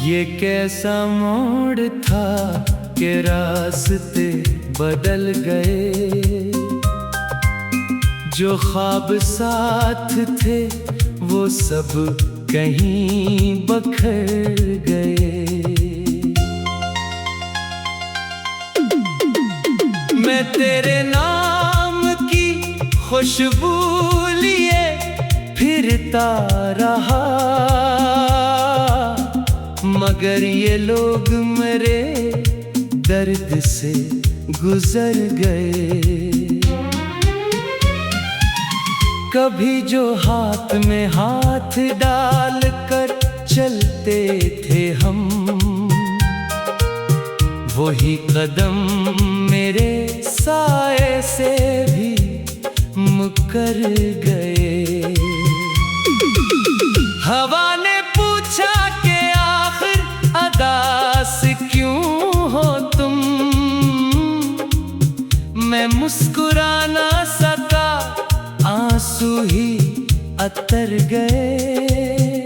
ये कैसा मोड़ था कि रास्ते बदल गए। जो ख्वाब साथ थे वो सब कहीं बखर गए। मैं तेरे नाम की खुशबू लिए फिरता रहा, मगर ये लोग मेरे दर्द से गुजर गए। कभी जो हाथ में हाथ डाल कर चलते थे हम, वही कदम मेरे साए से भी मुकर गए। हवा ने पूछा कि आखिर अदास क्यों हो तुम, मैं मुस्कुरा ना सका, आंसू ही अतर गए।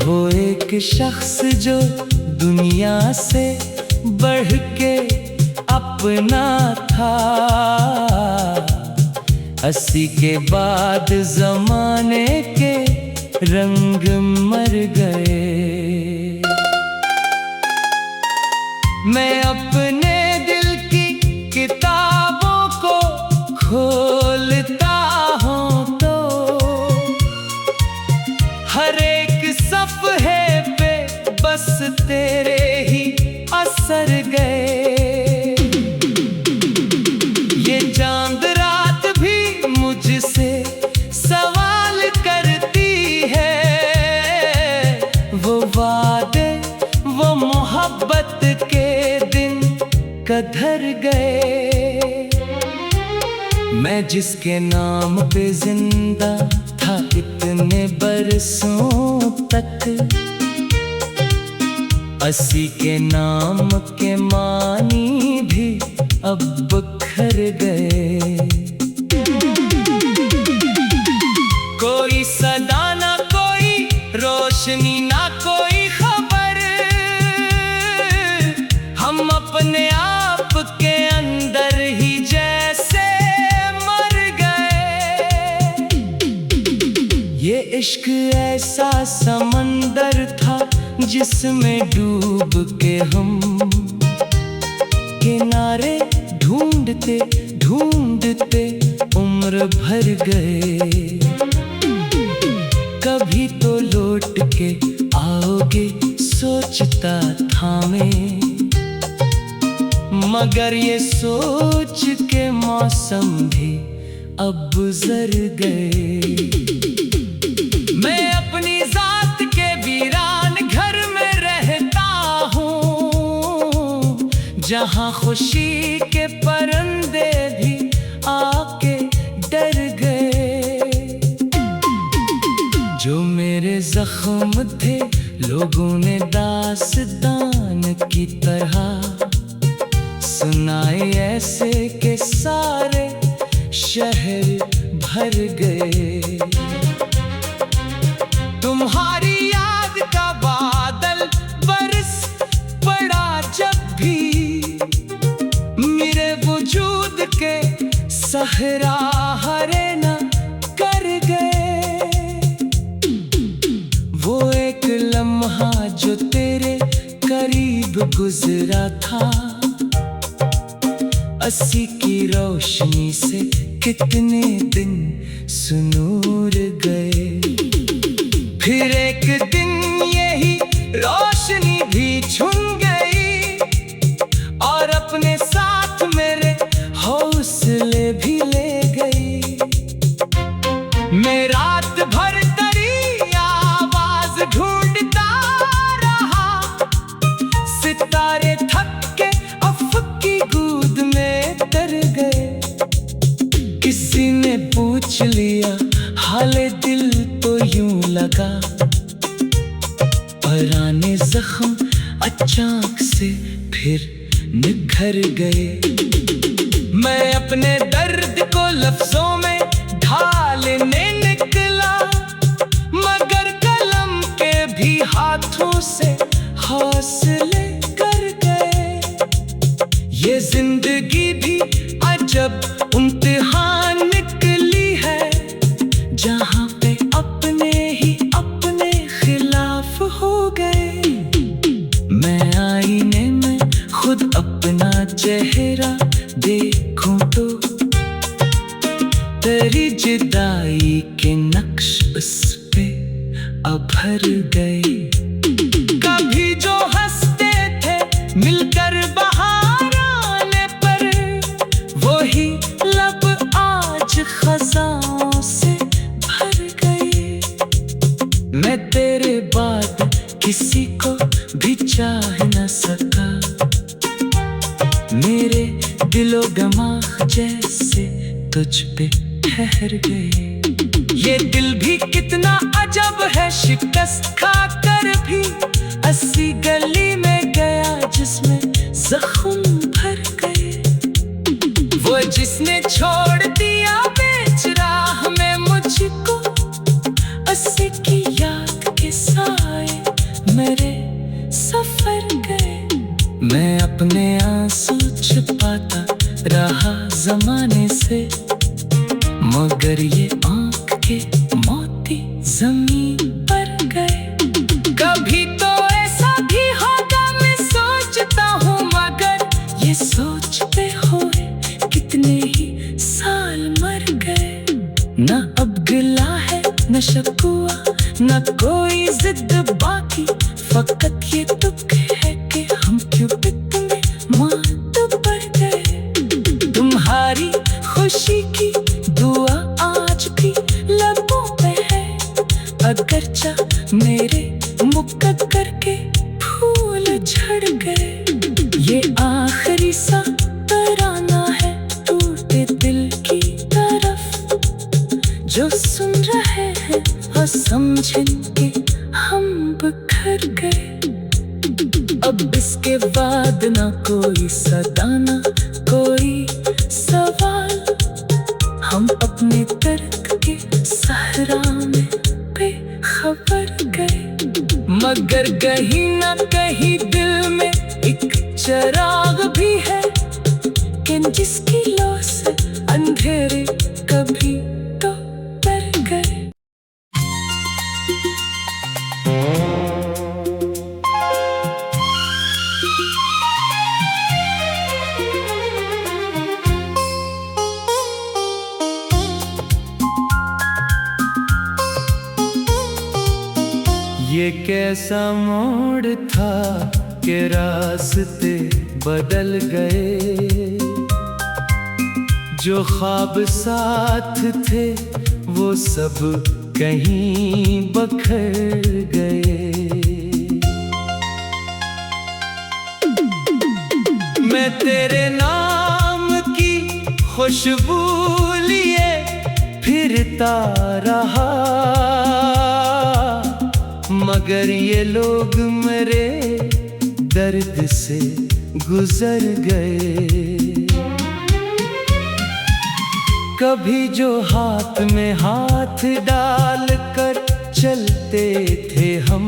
वो एक शख्स जो दुनिया से बढ़ के अपना था, 80 के बाद जमाने के रंग मर गए। मैं अपने दिल की किताबों को खोलता हूँ तो हर एक सफ़हे पे बस तेरे ही असर गए। ये चांद रात भी मुझसे सवाल करती है, वो वादे वो मोहब्बत के दिन कधर गए। मैं जिसके नाम पे जिंदा था इतने बरसों तक, 80 के नाम के मानी भी अब बखर गए। कोई सदा ना कोई रोशनी ना कोई खबर, हम अपने आप के अंदर ही जैसे मर गए। ये इश्क ऐसा समंदर था जिसमें डूब के हम किनारे ढूंढते ढूंढते उम्र भर गए। कभी तो लौट के आओगे सोचता था मैं, मगर ये सोच के मौसम भी अब गुजर गए। मैं अपनी जात के वीरान घर में रहता हूँ, जहाँ खुशी के परिंदे भी आके डर गए। जो मेरे जख्म थे लोगों ने दास्तान की तरह सुनाए ऐसे के सारे शहर भर गए। तुम्हारी याद का बादल बरस पड़ा जब भी, मेरे वजूद के सहरा हरे न कर गए। वो एक लम्हा जो तेरे करीब गुजरा था, 80 की रोशनी से कितने दिन सुनूर गए। फिर एक दिन यही रोशनी भी छुन गई, और अपने साथ मेरे हौसले भी ले गई। मैं रात भर तेरी आवाज ढूंढता रहा, सितारे थक के अफक की गूद में तर गए। किसी ने पूछ लिया हाले दिल तो यूं लगा, पुराने जख्म अचानक से फिर निखर गए। मैं अपने दर्द को लफ्जों में ढालने निकला, मगर कलम के भी उस पे अभर गए। कभी जो हंसते थे मिलकर बहार आने पर, वही लब आज खजाओं से भर गए। मैं तेरे बाद किसी को भी चाह न सका, मेरे दिलो दिमाग जैसे तुझ पे ठहर गए। ये दिल भी कितना अजब है, शिकस्त खाकर भी 80 गली में गया जिसमें जख्म भर गए। वो जिसने छोड़ दिया बेच राह में मुझको, 80 की याद के साए मेरे सफर गए। मैं अपने आंसू छुपाता रहा जमाने से, मगर ये आंख के मोती जमीन पर गए। कभी तो ऐसा भी होगा मैं सोचता हूँ, मगर ये सोचते हुए कितने ही साल मर गए। न अब गिला है न शकवा न कोई जिद बाकी, फकत ये दुख है कि हम क्यों इतने मात पड़ गए। तुम्हारी खुशी की दुआ आज भी लबों पे है, अगरचा मेरे मुकद्दर के फूल झड़ गए। ये आखिरी सा तराना है टूटे दिल की तरफ, जो सुन रहे हैं और समझें कि हम बिखर गए। अब इसके बाद ना कोई सदा ना कोई सवाल, हम अपने दर्द के सहरा में बेखबर गए। मगर कहीं ना कहीं दिल में एक चिराग भी है, कि जिसकी लो से अंधेरे कभी तो डर गए। ये कैसा मोड़ था कि रास्ते बदल गए। जो ख्वाब साथ थे वो सब कहीं बखर गए। मैं तेरे नाम की खुशबू लिए फिरता रहा, मगर ये लोग मेरे दर्द से गुजर गए। कभी जो हाथ में हाथ डाल कर चलते थे हम,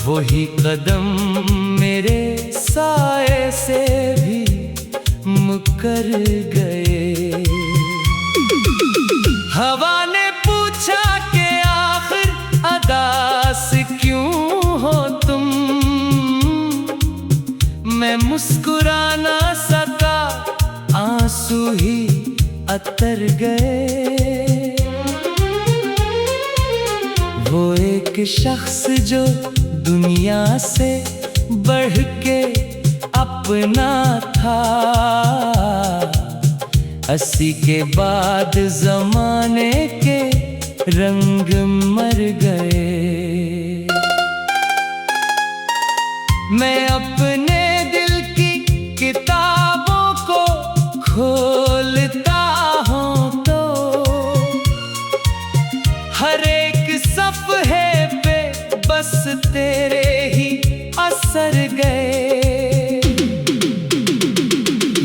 वही कदम मेरे साए से भी मुकर गए। हवा ने पूछा कि आखिर अदास क्यों हो तुम, मैं मुस्कुरा ना सका, आंसू ही अतर गए। वो एक शख्स जो दुनिया से बढ़ के अपना था, 80 के बाद जमाने के रंग मर गए। मैं अपने दिल की किताबों को खोलता हूँ तो हर एक सफ़हे पे बस तेरे ही असर गए।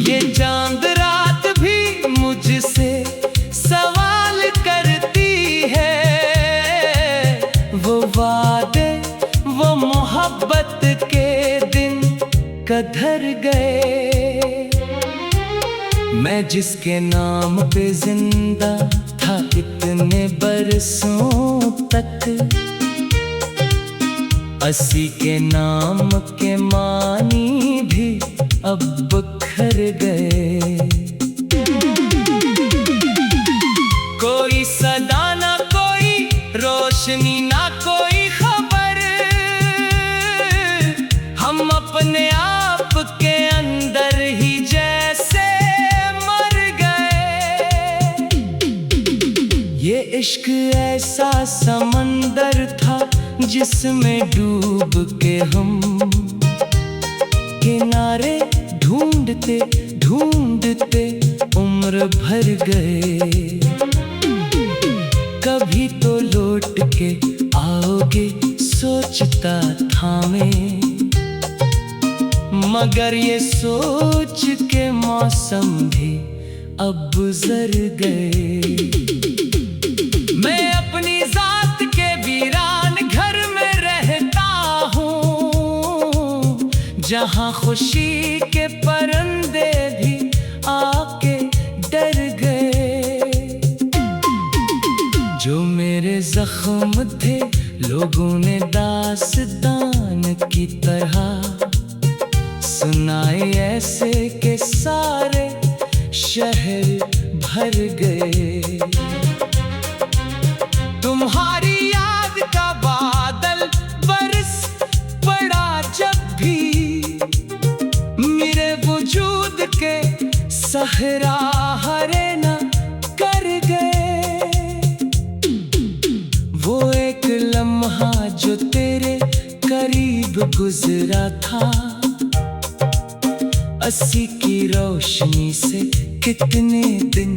ये चांद रात भी मुझसे सवाल करती है, वो वादे वो मोहब्बत के दिन कधर गए। मैं जिसके नाम पे जिंदा था इतने बरसों तक, 80 के नाम के मानी भी अब बिखर गए। कोई सदा इश्क ऐसा समंदर था जिसमें डूब के हम किनारे ढूंढते ढूंढते उम्र भर गए। कभी तो लौट के आओगे सोचता था मैं, मगर ये सोच के मौसम भी अब गुजर गए। मैं अपनी जात के वीरान घर में रहता हूँ, जहाँ खुशी के परिंदे भी आके डर गए। जो मेरे जख्म थे लोगों ने दास्तान की तरह सुनाए ऐसे के सारे शहर भर गए। तुम्हारी याद का बादल बरस पड़ा जब भी मेरे वजूद के सहरा हरे न कर गए। वो एक लम्हा जो तेरे करीब गुजरा था, 80 की रोशनी से कितने दिन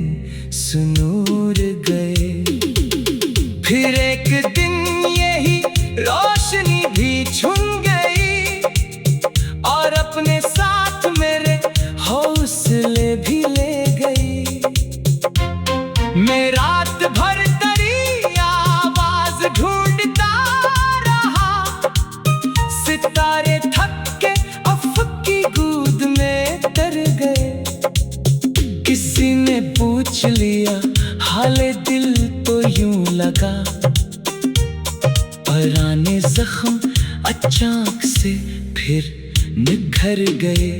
सुनूर गए। फिर एक दिन यही रोशनी भी छुन गई और अपने साथ मेरे हौसले भी ले गई। मैं रात भर तेरी आवाज ढूंढता रहा, सितारे थक के अफक की गूद में डर गए। किसी ने पूछ लिया हाले दिल तो यूं लगा, पुराने जख्म अचानक से फिर निखर गए।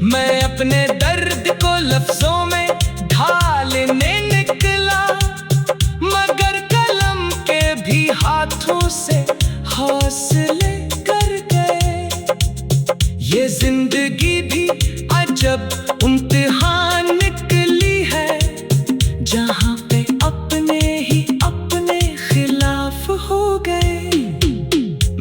मैं अपने दर्द को लफ्जों में ढालने निकला, मगर कलम के भी हाथों से हौसले कर गए। ये जिंदगी भी अजब इम्तिहान निकली है, जहाँ पे अपने ही अपने खिलाफ हो गए।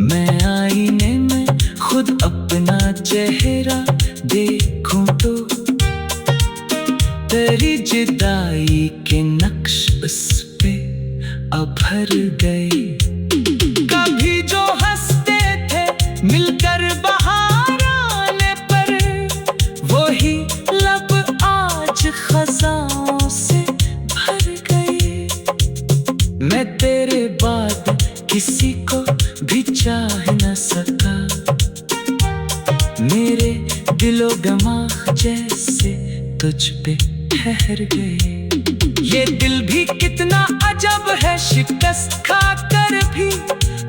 मैं आईने में खुद अपना चेहरा देखूं तो तेरी जुदाई के नक्श उस पे उभर गए। कभी जो हंसते थे मिलकर बाहर आने पर, वही लब आज खजाओं से भर गए। मैं तेरे बाद किसी को भी चाह न सका, मेरे दिलो दिमाग जैसे तुझ पे ठहर गए। ये दिल भी कितना अजब है, शिकस्त खाकर भी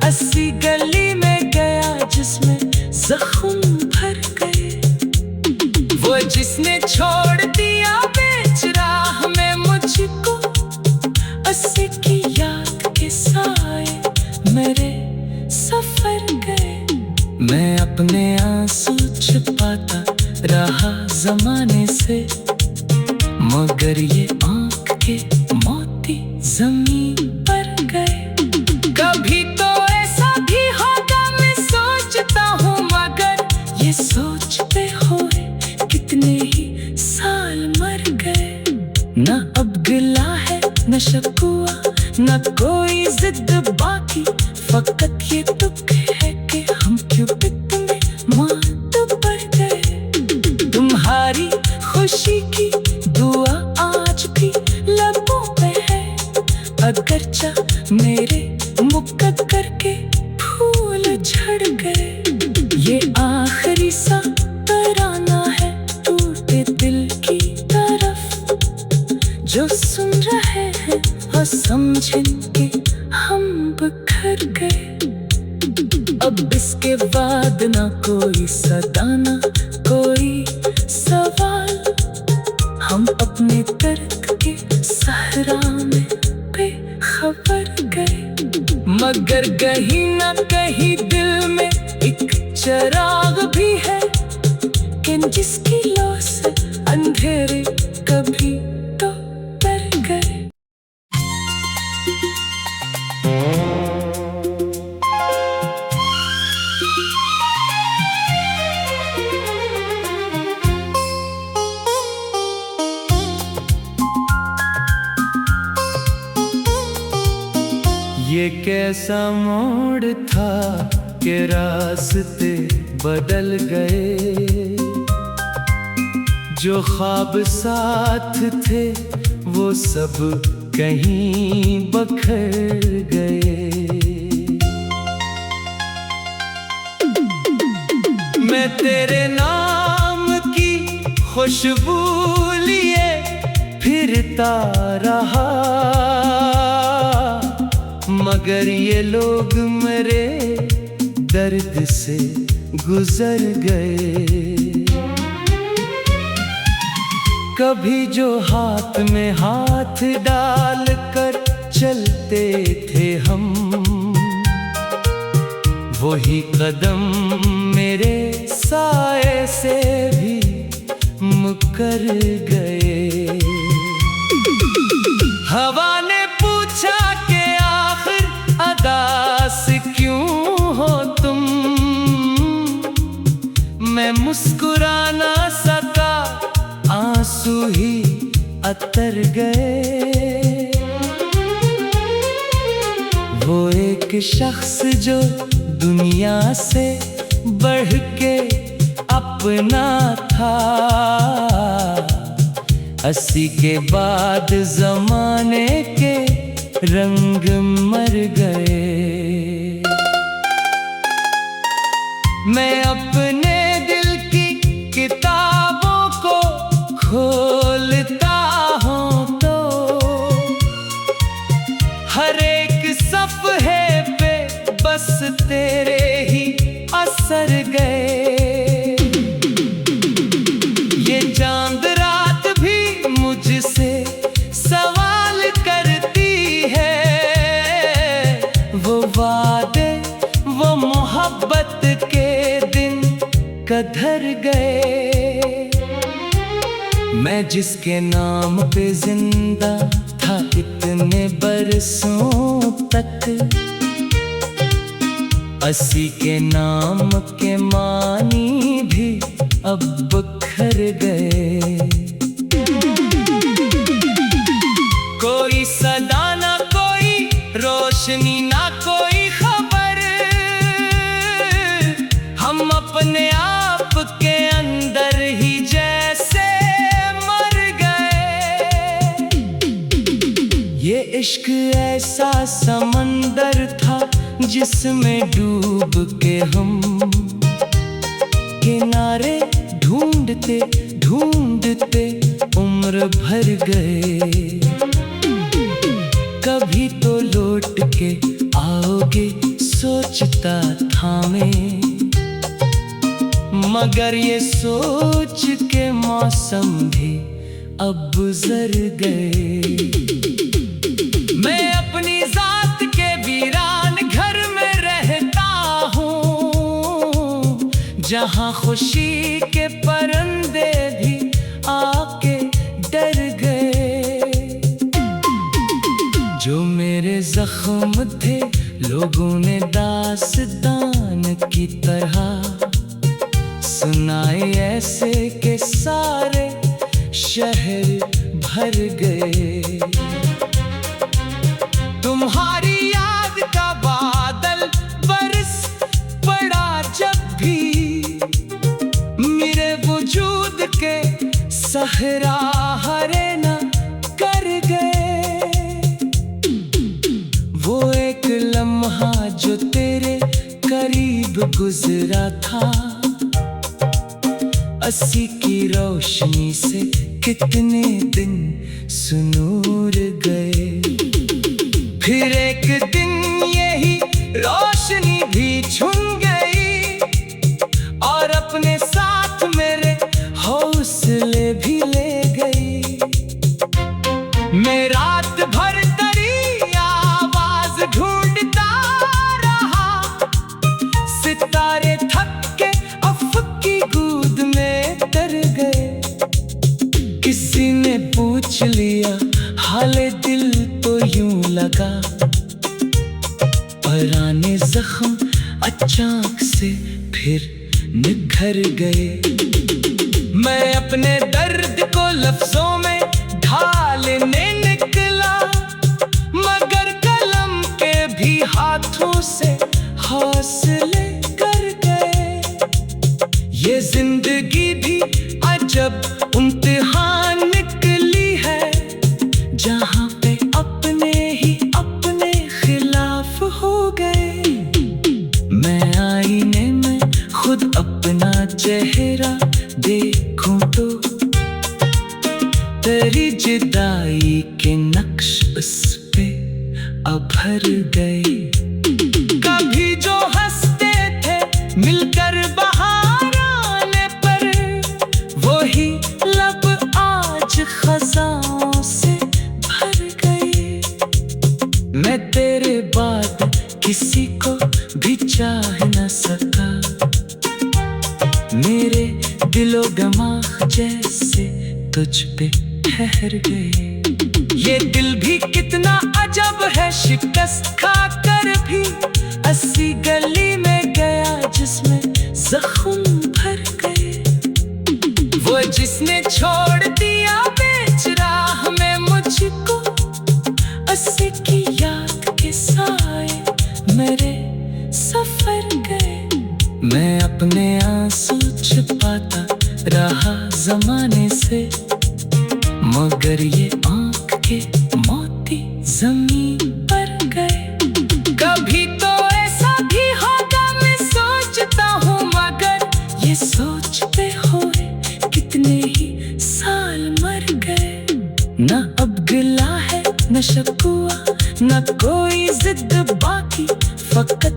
80 गली में गया जिसमें जख्म भर गए। वो जिसने छोड़ दिया बेच राह में मुझको, 80 की याद के साए मेरे सफर गए। मैं अपने आंसू छिपाता रहा जमाने से, मगर ये आंख के मोती जमीन पर गए। कभी तो ऐसा भी होगा मैं सोचता हूँ, मगर ये सोचते हुए कितने ही साल मर गए। न अब गिला है न शिकवा न कोई जिद बाकी, फकत ये दुख है कि हम क्यों में मात पड़ गए। तुम्हारी खुशी की दुआ आज भी लबों पे है, अगरचा मेरे मुकद्दर के फूल झड़ गए। ये आखिरी सा तराना है टूटे दिल की तरफ, जो सुन रहे हैं और समझें कि हम बिखर गए। अब इसके बाद ना कोई सदा ना कोई सवाल, हम अपने दर्द के सहरा में बेखबर गए। मगर कहीं ना कहीं दिल में एक चिराग भी है, कि जिसकी लौ से अंधेरे कभी तो डर गए। ये कैसा मोड़ था कि रास्ते बदल गए। जो ख्वाब साथ थे वो सब कहीं बखर गए। मैं तेरे नाम की खुशबू लिए फिरता रहा, मगर ये लोग मेरे दर्द से गुजर गए। कभी जो हाथ में हाथ डाल कर चलते थे हम, वही कदम मेरे साए से भी मुकर गए। हवा ने पूछा कि आखिर अदास क्यों हो तुम। मैं मुस्कुरा ना सका, आंसू ही अतर गए। वो एक शख्स जो दुनिया से बढ़ के अपना था, 80 के बाद जमाने के रंग मर गए। मैं अपने दिल की किताबों को खोलता हूँ तो हर एक सफ़हे पे बस तेरे ही असर गए। ये चांद रात भी मुझसे सवाल करती है। वो वादे, वो मोहब्बत के दिन कधर गए। मैं जिसके नाम पे जिंदा था इतने बरसों तक, 80 के नाम के मानी भी अब बखर गए। कोई सदा ना कोई रोशनी ना कोई खबर, हम अपने आप के अंदर ही जैसे मर गए। ये इश्क ऐसा समंदर था जिसमें डूब के हम किनारे ढूंढते ढूंढते उम्र भर गए। कभी तो लौट के आओगे सोचता था मैं, मगर ये सोच के मौसम भी अब गुजर गए। मैं अपनी जात के वीरान घर में रहता हूँ, जहाँ खुशी के परिंदे भी आके डर गए। जो मेरे जख्म थे लोगों ने दास्तान की तरह सुनाए ऐसे के सारे शहर भर गए। तुम्हारी याद का बादल बरस पड़ा जब भी, मेरे वजूद के सहरा हरे न कर गए। वो एक लम्हा जो तेरे करीब गुजरा था, 80 की रोशनी से कितने दिन सुनूर गए। फिर एक दिन यही रोशनी भी छुन गई और अपने साथ मेरे हौसले भी ले गई। मैं रात भर तेरी आवाज ढूंढता रहा, सितारे थक के अफक की गूद में तर गए। किसी ने पूछ लिया हाले दिल तो यूं लगा, पुराने जख्म अचानक से फिर निखर गए। मैं अपने दर्द को लफ्जों में ढालने निकला, मगर कलम के भी अब भर गए। कभी जो हंसते थे मिलकर बाहर आने पर, वही लब आज खजाओं से भर गए। मैं तेरे बाद किसी को भी चाह न सका, मेरे दिलो दिमाग जैसे तुझ पे ठहर गए। ये दिल भी कितना अजब है, शिकस्त खाकर भी अस्सी गली में गया जिसमें जख्म भर गए। वो जिसने छोड़ दिया बेच राह में मुझको, अस्सी की याद के साए मेरे सफर गए। मैं अपने आंसू छिपाता रहा जमाने से, मगर ये आंख के मोती जमीन पर गए। कभी तो ऐसा भी होगा मैं सोचता हूँ, मगर ये सोचते हुए कितने ही साल मर गए। न अब गिला है न शकवा न कोई जिद बाकी, फकत